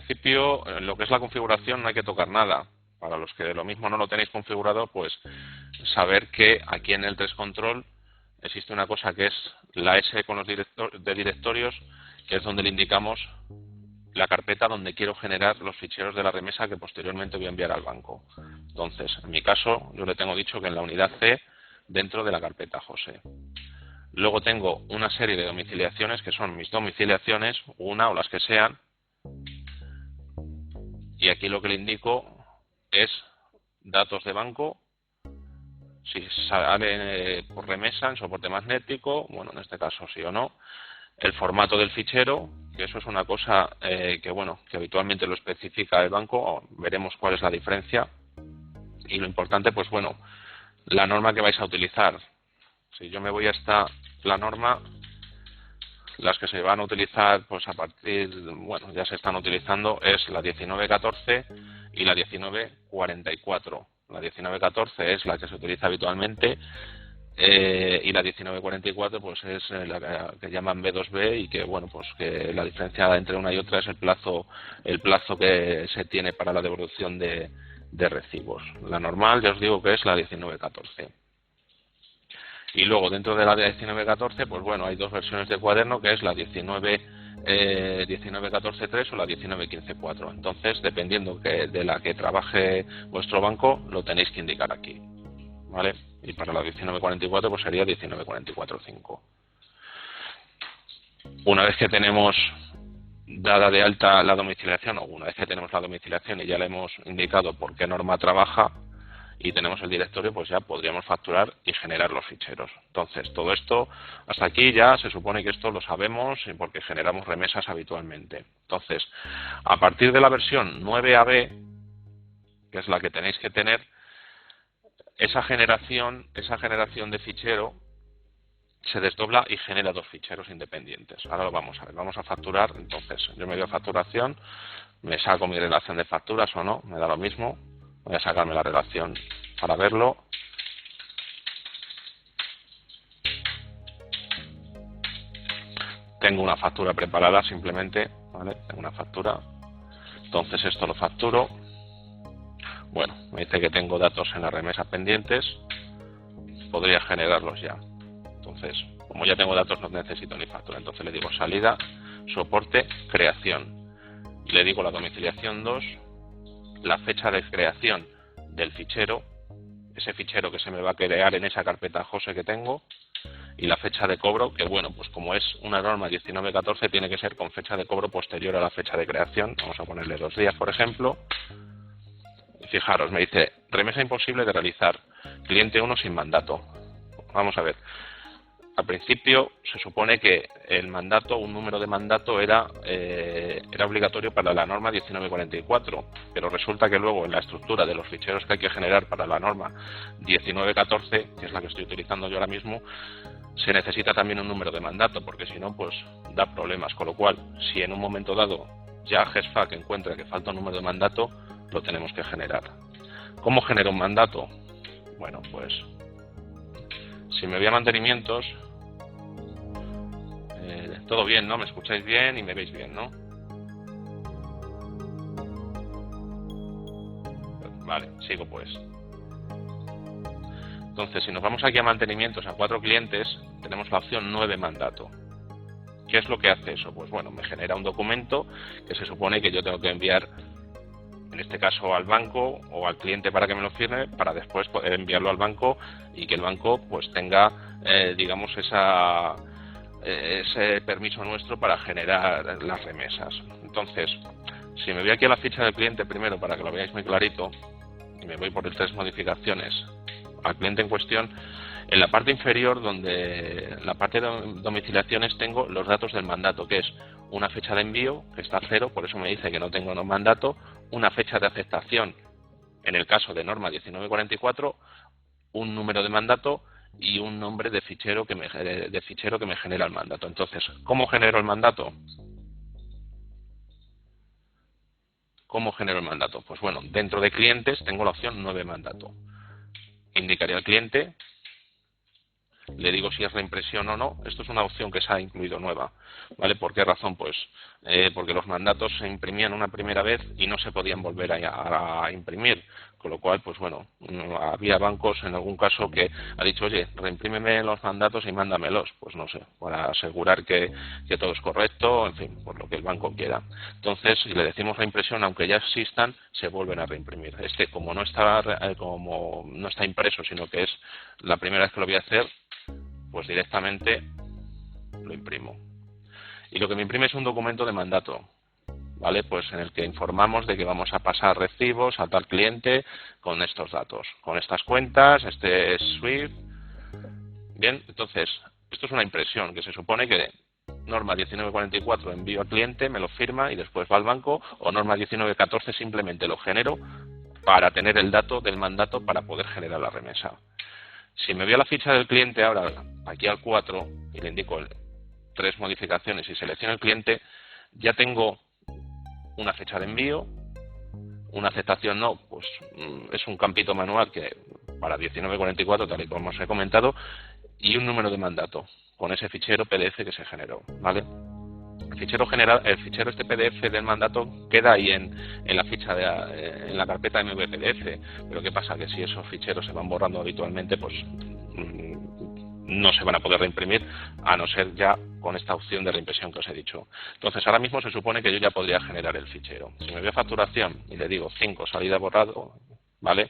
principio, en lo que es la configuración no hay que tocar nada. Para los que lo mismo no lo tenéis configurado, pues saber que aquí en el 3 Control existe una cosa que es la S con los directorios, que es donde le indicamos la carpeta donde quiero generar los ficheros de la remesa que posteriormente voy a enviar al banco. Entonces, en mi caso, yo le tengo dicho que en la unidad C, dentro de la carpeta José. Luego tengo una serie de domiciliaciones que son mis domiciliaciones, una o las que sean, y aquí lo que le indico es datos de banco, si sale por remesa en soporte magnético, bueno, en este caso sí o no, el formato del fichero, que eso es una cosa que bueno, que habitualmente lo especifica el banco, veremos cuál es la diferencia, y lo importante, pues bueno, la norma que vais a utilizar. Si yo me voy hasta la norma, las que se van a utilizar, pues a partir, bueno, ya se están utilizando, es la 1914 y la 1944. La 1914 es la que se utiliza habitualmente, y la 1944 pues es la que llaman B2B, y que bueno, pues que la diferencia entre una y otra es el plazo que se tiene para la devolución de recibos. La normal, ya os digo que es la 1914. Y luego dentro de la 1914, pues bueno, hay dos versiones de cuaderno, que es la 1914.3 o la 1915.4. Entonces, dependiendo de la que trabaje vuestro banco, lo tenéis que indicar aquí, ¿vale? Y para la 1944 pues sería 1944.5. Una vez que tenemos dada de alta la domiciliación, o una vez que tenemos la domiciliación y ya le hemos indicado por qué norma trabaja y tenemos el directorio, pues ya podríamos facturar y generar los ficheros. Entonces, todo esto, hasta aquí ya se supone que esto lo sabemos porque generamos remesas habitualmente. Entonces, a partir de la versión 9AB, que es la que tenéis que tener, esa generación de fichero se desdobla y genera dos ficheros independientes. Ahora lo vamos a ver. Vamos a facturar. Entonces, yo me doy a facturación, me saco mi relación de facturas o no, me da lo mismo. Voy a sacarme la relación para verlo. Tengo una factura preparada simplemente, ¿vale? Tengo una factura. Entonces esto lo facturo. Bueno, me dice que tengo datos en la remesa pendientes. Podría generarlos ya. Entonces, como ya tengo datos, no necesito ni factura. Entonces le digo salida, soporte, creación. Le digo la domiciliación 2, la fecha de creación del fichero, ese fichero que se me va a crear en esa carpeta José que tengo, y la fecha de cobro, que bueno, pues como es una norma 1914, tiene que ser con fecha de cobro posterior a la fecha de creación. Vamos a ponerle 2 días, por ejemplo. Y fijaros, me dice remesa imposible de realizar, cliente 1 sin mandato. Vamos a ver. Al principio se supone que el mandato, un número de mandato era obligatorio para la norma 1944, pero resulta que luego en la estructura de los ficheros que hay que generar para la norma 1914, que es la que estoy utilizando yo ahora mismo, se necesita también un número de mandato, porque si no, pues da problemas. Con lo cual, si en un momento dado ya GESFAC encuentra que falta un número de mandato, lo tenemos que generar. ¿Cómo genero un mandato? Bueno, pues si me voy a mantenimientos, todo bien, ¿no? Me escucháis bien y me veis bien, ¿no? Vale, sigo pues. Entonces, si nos vamos aquí a mantenimientos a 4 clientes, tenemos la opción 9 mandato. ¿Qué es lo que hace eso? Pues bueno, me genera un documento que se supone que yo tengo que enviar, en este caso al banco o al cliente para que me lo firme, para después poder enviarlo al banco y que el banco pues tenga, digamos, ese permiso nuestro para generar las remesas. Entonces, si me voy aquí a la ficha del cliente primero para que lo veáis muy clarito, y me voy por el 3 modificaciones al cliente en cuestión, en la parte inferior, donde la parte de domiciliaciones, tengo los datos del mandato, que es una fecha de envío, que está 0, por eso me dice que no tengo mandato, una fecha de aceptación, en el caso de norma 1944, un número de mandato y un nombre de fichero que me genera el mandato. Entonces, ¿cómo genero el mandato? ¿Cómo genero el mandato? Pues bueno, dentro de clientes tengo la opción 9 mandato. Indicaría al cliente le digo si es reimpresión o no. Esto es una opción que se ha incluido nueva, ¿vale? ¿Por qué razón? Pues porque los mandatos se imprimían una primera vez y no se podían volver a imprimir, con lo cual, pues bueno, había bancos en algún caso que ha dicho, oye, reimprímeme los mandatos y mándamelos, pues no sé, para asegurar que todo es correcto, en fin, por lo que el banco quiera. Entonces, si le decimos reimpresión, aunque ya existan, se vuelven a reimprimir. Como no está impreso, sino que es la primera vez que lo voy a hacer, pues directamente lo imprimo. Y lo que me imprime es un documento de mandato, ¿vale? Pues en el que informamos de que vamos a pasar recibos a tal cliente con estos datos, con estas cuentas, este SWIFT. Bien, entonces, esto es una impresión que se supone que norma 1944 envío al cliente, me lo firma y después va al banco, o norma 1914 simplemente lo genero para tener el dato del mandato para poder generar la remesa. Si me voy a la ficha del cliente ahora, aquí al 4, y le indico 3 modificaciones y selecciono el cliente, ya tengo una fecha de envío, una aceptación no, pues es un campito manual que para 1944, tal y como os he comentado, y un número de mandato con ese fichero PDF que se generó, ¿vale? El fichero este PDF del mandato queda ahí en la ficha en la carpeta MVPDF, pero ¿qué pasa? Que si esos ficheros se van borrando habitualmente, pues no se van a poder reimprimir, a no ser ya con esta opción de reimpresión que os he dicho. Entonces, ahora mismo se supone que yo ya podría generar el fichero. Si me voy a facturación y le digo 5, salida borrado, ¿vale?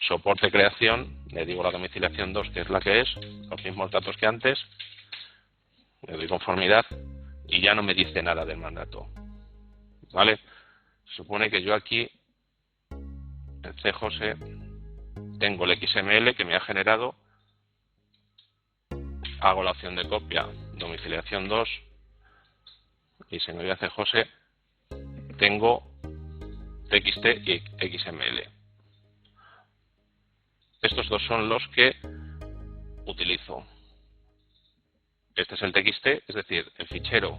Soporte creación, le digo la domiciliación 2, que es la que es, los mismos datos que antes, le doy conformidad y ya no me dice nada del mandato, ¿vale? Se supone que yo aquí, en CJOSE, tengo el XML que me ha generado, hago la opción de copia, domiciliación 2, y si me voy a CJOSE, tengo TXT y XML. Estos dos son los que utilizo. Este es el TXT, es decir, el fichero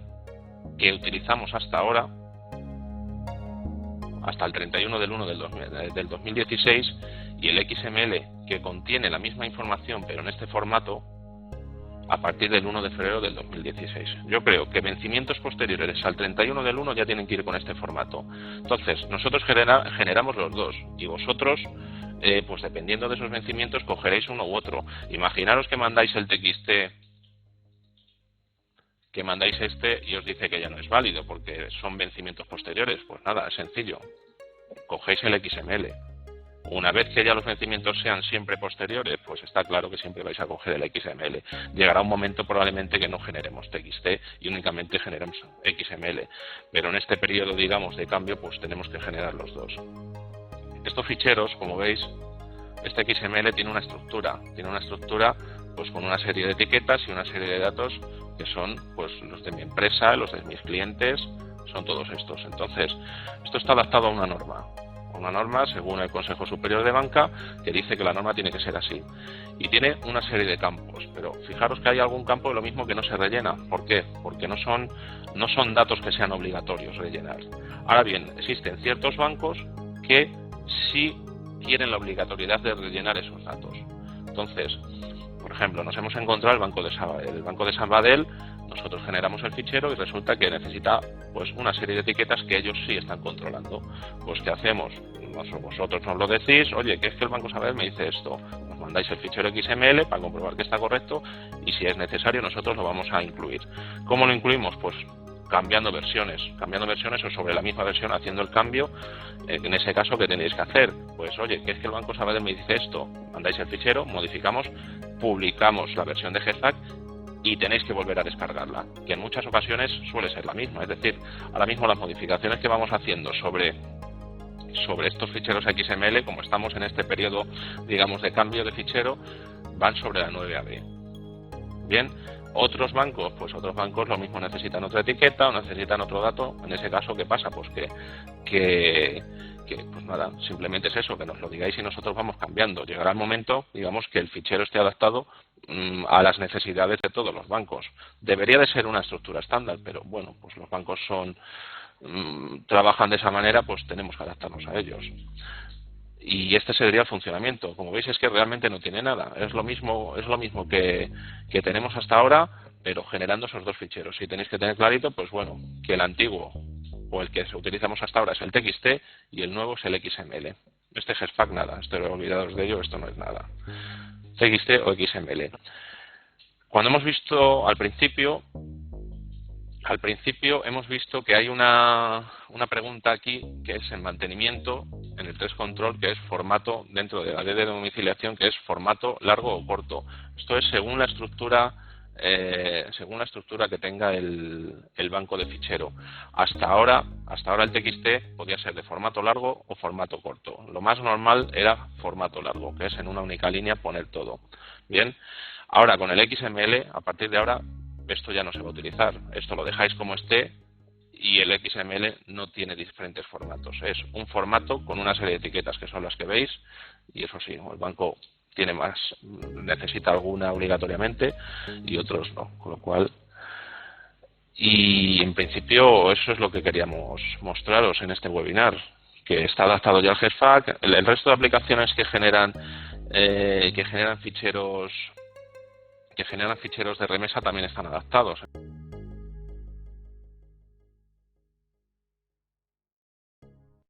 que utilizamos hasta ahora, hasta el 31 del 1 del 2016, y el XML que contiene la misma información pero en este formato a partir del 1 de febrero del 2016. Yo creo que vencimientos posteriores al 31 del 1 ya tienen que ir con este formato. Entonces, nosotros generamos los dos y vosotros, pues dependiendo de esos vencimientos, cogeréis uno u otro. Imaginaros que mandáis el TXT, que mandáis este y os dice que ya no es válido porque son vencimientos posteriores. Pues nada, es sencillo. Cogéis el XML. Una vez que ya los vencimientos sean siempre posteriores, pues está claro que siempre vais a coger el XML. Llegará un momento probablemente que no generemos TXT y únicamente generemos XML. Pero en este periodo, digamos, de cambio, pues tenemos que generar los dos. Estos ficheros, como veis, este XML tiene una estructura. Tiene una estructura pues con una serie de etiquetas y una serie de datos que son pues los de mi empresa, los de mis clientes, son todos estos. Entonces, esto está adaptado a una norma según el Consejo Superior de Banca, que dice que la norma tiene que ser así. Y tiene una serie de campos, pero fijaros que hay algún campo de lo mismo que no se rellena. ¿Por qué? Porque no son datos que sean obligatorios rellenar. Ahora bien, existen ciertos bancos que sí quieren la obligatoriedad de rellenar esos datos. Entonces, por ejemplo, nos hemos encontrado el Banco de Sabadell. El Banco de Sabadell, nosotros generamos el fichero y resulta que necesita pues una serie de etiquetas que ellos sí están controlando. Pues ¿qué hacemos? Vosotros nos lo decís, oye, que es que el Banco Sabadell me dice esto. Nos mandáis el fichero XML para comprobar que está correcto y si es necesario nosotros lo vamos a incluir. ¿Cómo lo incluimos? Pues cambiando versiones o sobre la misma versión haciendo el cambio. En ese caso, ¿qué tenéis que hacer? Pues oye, que es que el Banco Sabadell me dice esto, mandáis el fichero, modificamos, publicamos la versión de GEFAC y tenéis que volver a descargarla, que en muchas ocasiones suele ser la misma. Es decir, ahora mismo las modificaciones que vamos haciendo sobre estos ficheros XML, como estamos en este periodo, digamos, de cambio de fichero, van sobre la 9AB. Bien, otros bancos lo mismo necesitan otra etiqueta o necesitan otro dato. En ese caso, ¿qué pasa? Pues que pues nada, simplemente es eso, que nos lo digáis y nosotros vamos cambiando. Llegará el momento, digamos, que el fichero esté adaptado a las necesidades de todos los bancos. Debería de ser una estructura estándar, pero bueno, pues los bancos trabajan de esa manera, pues tenemos que adaptarnos a ellos. Y este sería el funcionamiento. Como veis, es que realmente no tiene nada. Es lo mismo que tenemos hasta ahora, pero generando esos dos ficheros. Si tenéis que tener clarito, pues bueno, que el antiguo o el que utilizamos hasta ahora es el TXT y el nuevo es el XML. Este Gespack nada, estoy olvidados de ello, esto no es nada. TXT o XML. Cuando hemos visto al principio hemos visto que hay una pregunta aquí que es en mantenimiento, en el test control, que es formato dentro de la D de domiciliación, que es formato largo o corto. Esto es según la estructura que tenga el banco de fichero. Hasta ahora el TXT podía ser de formato largo o formato corto. Lo más normal era formato largo, que es en una única línea poner todo. Bien, ahora con el XML, a partir de ahora, esto ya no se va a utilizar. Esto lo dejáis como esté y el XML no tiene diferentes formatos. Es un formato con una serie de etiquetas que son las que veis, y eso sí, el banco tiene más, necesita alguna obligatoriamente y otros no, con lo cual, y en principio eso es lo que queríamos mostraros en este webinar, que está adaptado ya al Gespack. El resto de aplicaciones que generan ficheros de remesa también están adaptados.